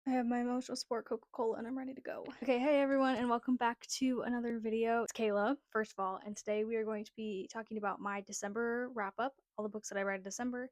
I have my emotional support Coca-Cola and I'm ready to go. Okay, hey everyone, and welcome back to another video. It's Kayla, first of all, and today we are going to be talking about my December wrap-up, all the books that I read in December,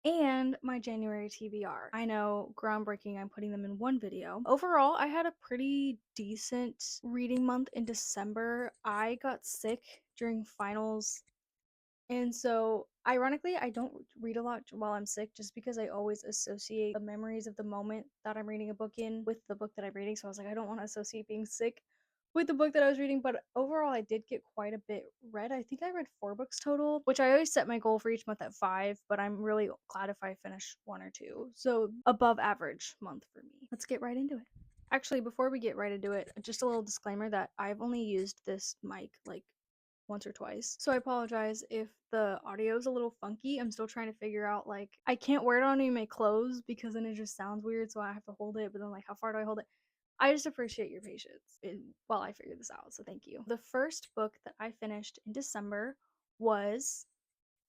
and my January TBR. I know, groundbreaking, I'm putting them in one video. Overall, I had a pretty decent reading month in December. I got sick during finals, and so, ironically, I don't read a lot while I'm sick just because I always associate the memories of the moment that I'm reading a book in with the book that I'm reading. So I was like, I don't want to associate being sick with the book that I was reading. But overall, I did get quite a bit read. I think I read 4 books total, which I always set my goal for each month at 5, but I'm really glad if I finish 1 or 2. So above average month for me. Let's get right into it. Actually, before we get right into it, just a little disclaimer that I've only used this mic like once or twice. So I apologize if the audio is a little funky. I'm still trying to figure out, like, I can't wear it on any of my clothes because then it just sounds weird, so I have to hold it, but then, like, how far do I hold it? I just appreciate your patience while I figure this out, so thank you. The first book that I finished in December was,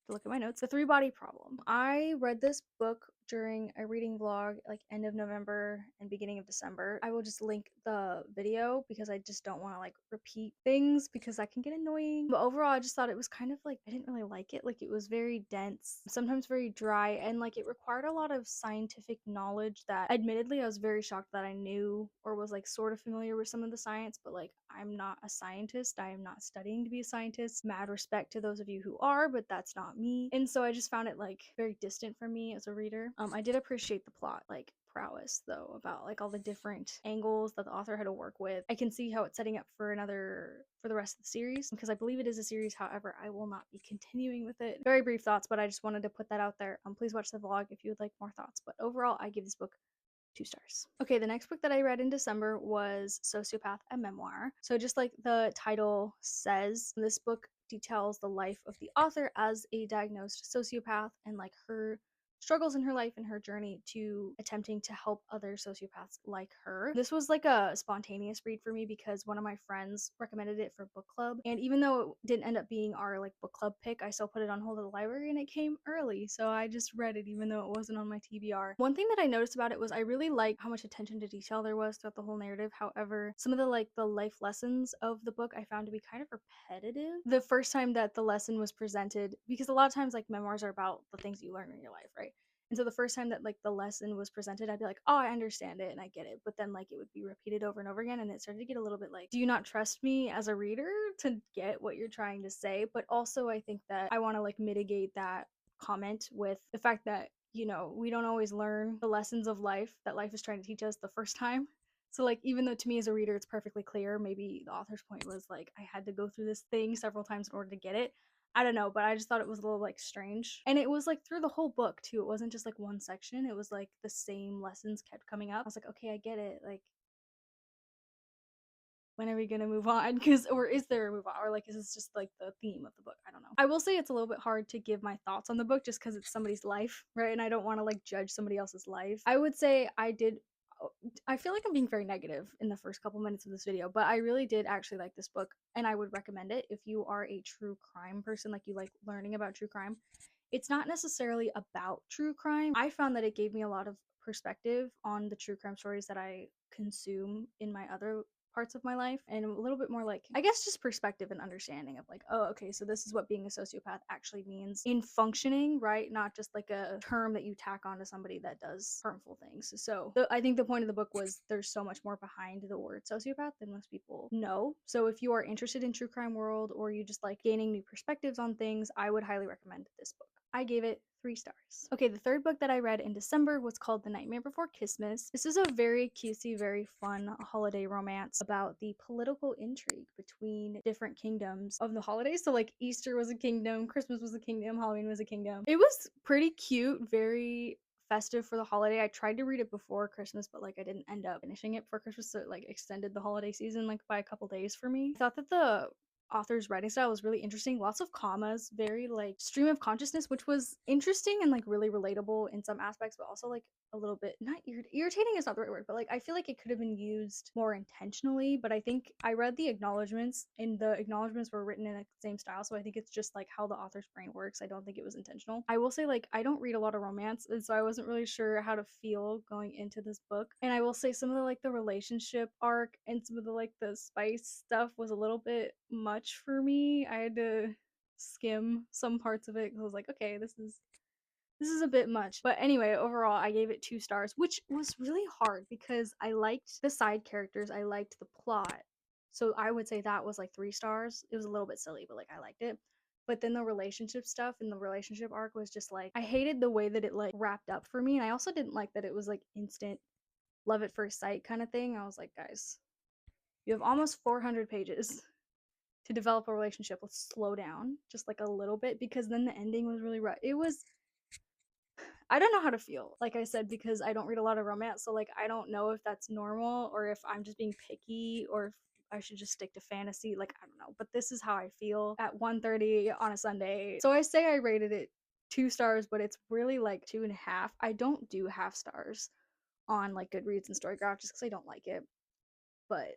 to look at my notes, The Three Body Problem. I read this book during a reading vlog like end of November and beginning of December. I will just link the video because I just don't want to like repeat things because that can get annoying. But overall, I just thought it was kind of like, I didn't really like it. Like, it was very dense, sometimes very dry, and like it required a lot of scientific knowledge that admittedly I was very shocked that I knew or was like sort of familiar with some of the science, but like I'm not a scientist. I am not studying to be a scientist. Mad respect to those of you who are, but that's not me. And so I just found it like very distant from me as a reader. I did appreciate the plot, like, prowess though, about like all the different angles that the author had to work with. I can see how it's setting up for the rest of the series because I believe it is a series. However, I will not be continuing with it. Very brief thoughts, but I just wanted to put that out there. Please watch the vlog if you would like more thoughts. But overall, I give this book 2 stars. Okay, the next book that I read in December was Sociopath, a Memoir. So just like the title says, this book details the life of the author as a diagnosed sociopath and like her struggles in her life and her journey to attempting to help other sociopaths like her. This was like a spontaneous read for me because one of my friends recommended it for book club, and even though it didn't end up being our like book club pick, I still put it on hold at the library and it came early, so I just read it even though it wasn't on my TBR. One thing that I noticed about it was I really liked how much attention to detail there was throughout the whole narrative. However, some of the life lessons of the book I found to be kind of repetitive the first time that the lesson was presented, because a lot of times like memoirs are about the things you learn in your life, right? And so the first time that like the lesson was presented, I'd be like, oh, I understand it and I get it. But then like it would be repeated over and over again. And it started to get a little bit like, do you not trust me as a reader to get what you're trying to say? But also I think that I want to like mitigate that comment with the fact that, you know, we don't always learn the lessons of life that life is trying to teach us the first time. So like, even though to me as a reader it's perfectly clear, maybe the author's point was like I had to go through this thing several times in order to get it. I don't know, but I just thought it was a little like strange. And it was like through the whole book too. It wasn't just like one section. It was like the same lessons kept coming up. I was like, okay, I get it. Like, when are we gonna move on? Because, or is there a move on? Or like, is this just like the theme of the book? I don't know. I will say it's a little bit hard to give my thoughts on the book just because it's somebody's life, right? And I don't want to like judge somebody else's life. I would say I feel like I'm being very negative in the first couple minutes of this video, but I really did actually like this book and I would recommend it if you are a true crime person, like you like learning about true crime. It's not necessarily about true crime. I found that it gave me a lot of perspective on the true crime stories that I consume in my other parts of my life, and a little bit more like, I guess, just perspective and understanding of like, oh, okay, so this is what being a sociopath actually means in functioning, right? Not just like a term that you tack onto somebody that does harmful things. So I think the point of the book was there's so much more behind the word sociopath than most people know. So if you are interested in true crime world or you just like gaining new perspectives on things, I would highly recommend this book. I gave it 3 stars. Okay, the third book that I read in December was called The Nightmare Before Kissmas. This is a very cutesy, very fun holiday romance about the political intrigue between different kingdoms of the holidays. So like Easter was a kingdom, Christmas was a kingdom, Halloween was a kingdom. It was pretty cute, very festive for the holiday. I tried to read it before Christmas, but like I didn't end up finishing it for Christmas, so it like extended the holiday season like by a couple days for me. I thought that the author's writing style was really interesting. Lots of commas, very like stream of consciousness, which was interesting and like really relatable in some aspects, but also like a little bit, not irritating is not the right word, but like I feel like it could have been used more intentionally. But I think I read the acknowledgments, and the acknowledgments were written in the same style, so I think it's just like how the author's brain works. I don't think it was intentional. I will say, like, I don't read a lot of romance, and so I wasn't really sure how to feel going into this book. And I will say some of the like the relationship arc and some of the like the spice stuff was a little bit much for me. I had to skim some parts of it because I was like, okay, this is a bit much. But anyway, overall, I gave it 2 stars, which was really hard because I liked the side characters, I liked the plot. So I would say that was like 3 stars. It was a little bit silly, but like I liked it. But then the relationship stuff and the relationship arc was just like, I hated the way that it like wrapped up for me. And I also didn't like that it was like instant love at first sight kind of thing. I was like, guys, you have almost 400 pages to develop a relationship. Let's slow down just like a little bit, because then the ending was really rough. It was, I don't know how to feel, like I said, because I don't read a lot of romance. So, like, I don't know if that's normal or if I'm just being picky or if I should just stick to fantasy. Like, I don't know. But this is how I feel at 1:30 on a Sunday. So I say I rated it 2 stars, but it's really like 2.5. I don't do half stars on like Goodreads and Storygraph just because I don't like it. But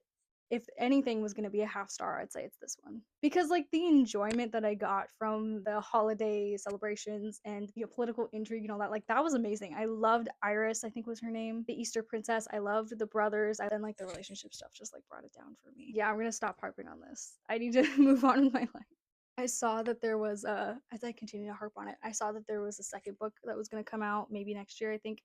if anything was going to be a half star, I'd say it's this one. Because like the enjoyment that I got from the holiday celebrations and the political intrigue and all that, like that was amazing. I loved Iris, I think was her name, the Easter princess. I loved the brothers. I then like the relationship stuff just like brought it down for me. Yeah, I'm going to stop harping on this. I need to move on with my life. I saw that there was as I continue to harp on it, I saw that there was a second book that was going to come out maybe next year, I think,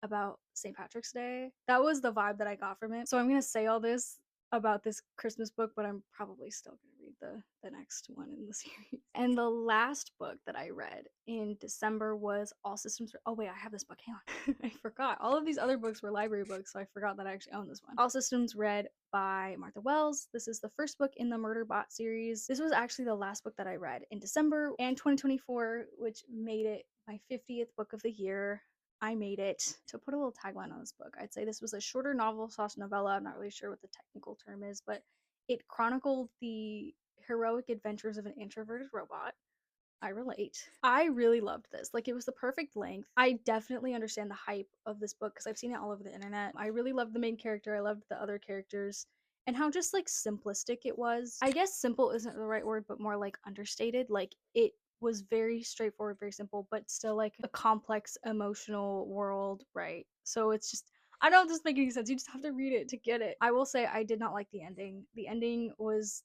about St. Patrick's Day. That was the vibe that I got from it. So I'm going to say all this about this Christmas book, but I'm probably still going to read the next one in the series. And the last book that I read in December was All Systems. Oh wait, I have this book. Hang on. I forgot. All of these other books were library books, so I forgot that I actually own this one. All Systems Read by Martha Wells. This is the first book in the Murderbot series. This was actually the last book that I read in December and 2024, which made it my 50th book of the year. I made it. To put a little tagline on this book, I'd say this was a shorter novel / novella. I'm not really sure what the technical term is, but it chronicled the heroic adventures of an introverted robot. I relate. I really loved this. Like, it was the perfect length. I definitely understand the hype of this book because I've seen it all over the internet. I really loved the main character. I loved the other characters and how just like simplistic it was. I guess simple isn't the right word, but more like understated. Like, it was very straightforward, very simple, but still like a complex emotional world, right? So it's just, I don't know if this makes any sense. You just have to read it to get it. I will say I did not like the ending. The ending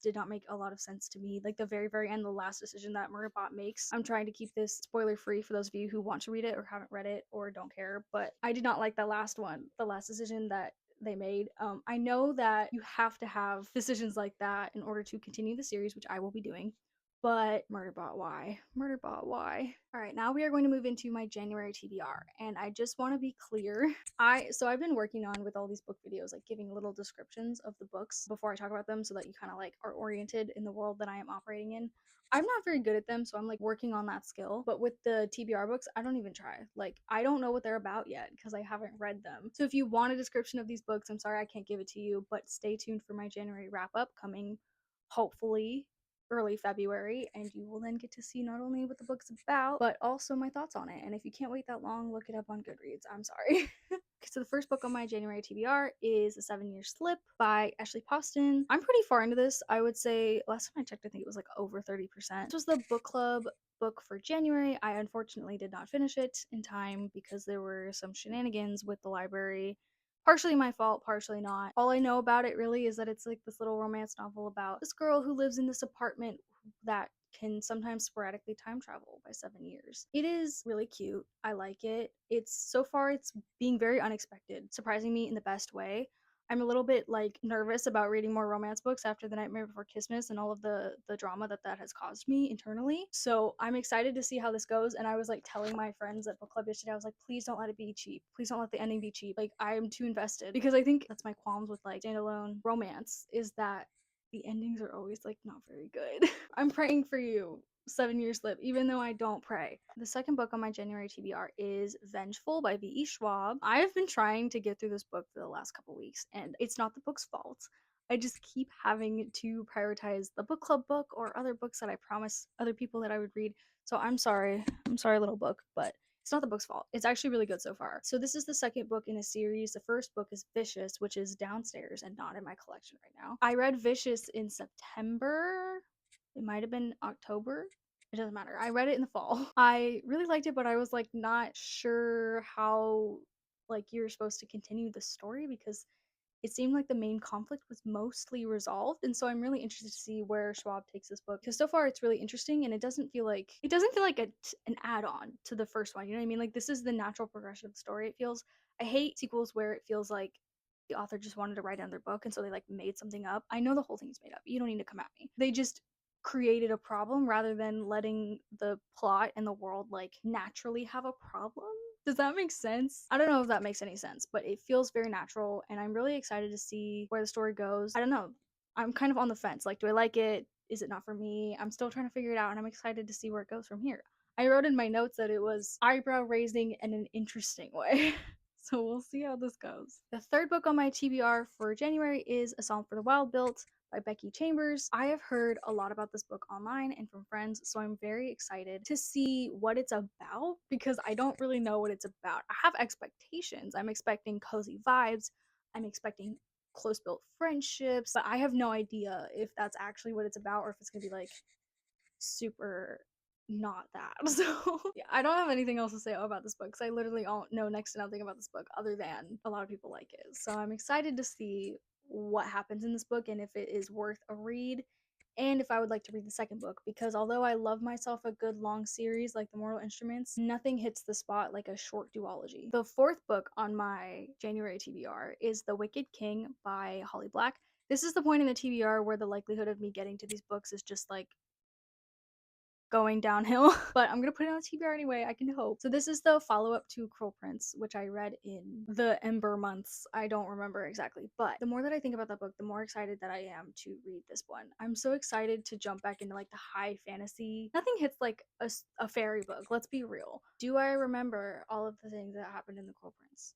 did not make a lot of sense to me. Like the very, very end, the last decision that Murderbot makes. I'm trying to keep this spoiler free for those of you who want to read it or haven't read it or don't care, but I did not like the last one. The last decision that they made. I know that you have to have decisions like that in order to continue the series, which I will be doing. But Murderbot, why? Murderbot, why? All right, now we are going to move into my January TBR, and I just want to be clear. I've been working on with all these book videos, like giving little descriptions of the books before I talk about them, so that you kind of like are oriented in the world that I am operating in. I'm not very good at them, so I'm like working on that skill. But with the TBR books, I don't even try. Like, I don't know what they're about yet because I haven't read them. So if you want a description of these books, I'm sorry I can't give it to you, but stay tuned for my January wrap up coming hopefully early February, and you will then get to see not only what the book's about, but also my thoughts on it. And if you can't wait that long, look it up on Goodreads. I'm sorry. So the first book on my January TBR is A 7-Year Slip by Ashley Poston. I'm pretty far into this. I would say last time I checked, I think it was like over 30%. This was the book club book for January. I unfortunately did not finish it in time because there were some shenanigans with the library. Partially my fault, partially not. All I know about it really is that it's like this little romance novel about this girl who lives in this apartment that can sometimes sporadically time travel by 7 years. It is really cute. I like it. It's being very unexpected, surprising me in the best way. I'm a little bit like nervous about reading more romance books after The Nightmare Before Kissmas and all of the drama that has caused me internally. So I'm excited to see how this goes. And I was like telling my friends at book club yesterday, I was like, please don't let it be cheap. Please don't let the ending be cheap. Like, I am too invested, because I think that's my qualms with like standalone romance, is that the endings are always like not very good. I'm praying for you, 7-Year Slip, even though I don't pray. The second book on my January TBR is Vengeful by V.E. Schwab. I have been trying to get through this book for the last couple weeks, and it's not the book's fault. I just keep having to prioritize the book club book or other books that I promised other people that I would read. So I'm sorry. I'm sorry, little book, but It's not the book's fault. It's actually really good so far. So this is the second book in a series. The first book is Vicious, which is downstairs and not in my collection right now. I read Vicious in September. It might have been October. It doesn't matter. I read it in the fall. I really liked it, but I was like not sure how like you're supposed to continue the story because it seemed like the main conflict was mostly resolved, and so I'm really interested to see where Schwab takes this book because so far it's really interesting and it doesn't feel like an add-on to the first one. You know what I mean? Like this is the natural progression of the story. It feels I hate sequels where it feels like the author just wanted to write another book and so they like made something up. I know the whole thing's made up. You don't need to come at me. They just created a problem rather than letting the plot and the world like naturally have a problem. Does that make sense? I don't know if that makes any sense, but it feels very natural and I'm really excited to see where the story goes. I don't know. I'm kind of on the fence. Like, do I like it? Is it not for me? I'm still trying to figure it out and I'm excited to see where it goes from here. I wrote in my notes that it was eyebrow raising in an interesting way. So we'll see how this goes. The third book on my TBR for January is A Song for the Wild Built by Becky Chambers. I have heard a lot about this book online and from friends, so I'm very excited to see what it's about because I don't really know what it's about. I have expectations. I'm expecting cozy vibes. I'm expecting close built friendships, but I have no idea if that's actually what it's about or if it's gonna be like super not that. So yeah, I don't have anything else to say about this book because I literally know next to nothing about this book other than a lot of people like it. So I'm excited to see what happens in this book and if it is worth a read and if I would like to read the second book because although I love myself a good long series like The Mortal Instruments, nothing hits the spot like a short duology. The fourth book on my January TBR is The Wicked King by Holly Black. This is the point in the TBR where the likelihood of me getting to these books is just like going downhill, but I'm gonna put it on TBR anyway. I can hope. So this is the follow-up to Cruel Prince, which I read in the Ember months. I don't remember exactly, but the more that I think about that book, the more excited that I am to read this one. I'm so excited to jump back into like the high fantasy. Nothing hits like a fairy book. Let's be real. Do I remember all of the things that happened in the Cruel Prince?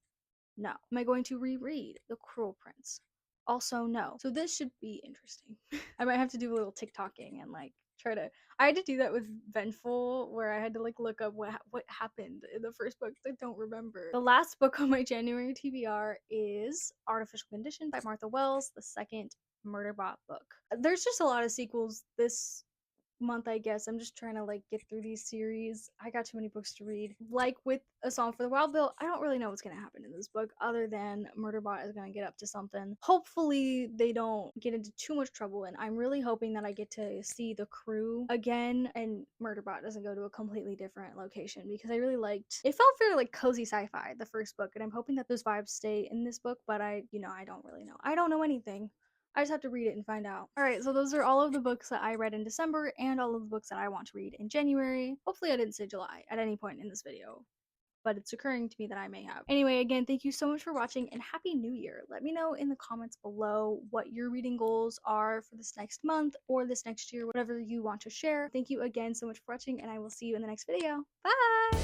No. Am I going to reread The Cruel Prince? Also, no. So this should be interesting. I might have to do a little TikToking and like try to. I had to do that with Vengeful, where I had to like look up what happened in the first book. I don't remember. The last book on my January TBR is Artificial Condition by Martha Wells, the second Murderbot book. There's just a lot of sequels this month, I guess. I'm just trying to like get through these series. I got too many books to read. Like with A Song for the Wild Bill, I don't really know what's gonna happen in this book other than Murderbot is gonna get up to something. Hopefully they don't get into too much trouble, and I'm really hoping that I get to see the crew again and Murderbot doesn't go to a completely different location because I really liked it. Felt very like cozy sci-fi, the first book, and I'm hoping that those vibes stay in this book, but I don't really know. I don't know anything. I just have to read it and find out. Alright, so those are all of the books that I read in December and all of the books that I want to read in January. Hopefully I didn't say July at any point in this video, but it's occurring to me that I may have. Anyway, again, thank you so much for watching and Happy New Year. Let me know in the comments below what your reading goals are for this next month or this next year, whatever you want to share. Thank you again so much for watching and I will see you in the next video. Bye!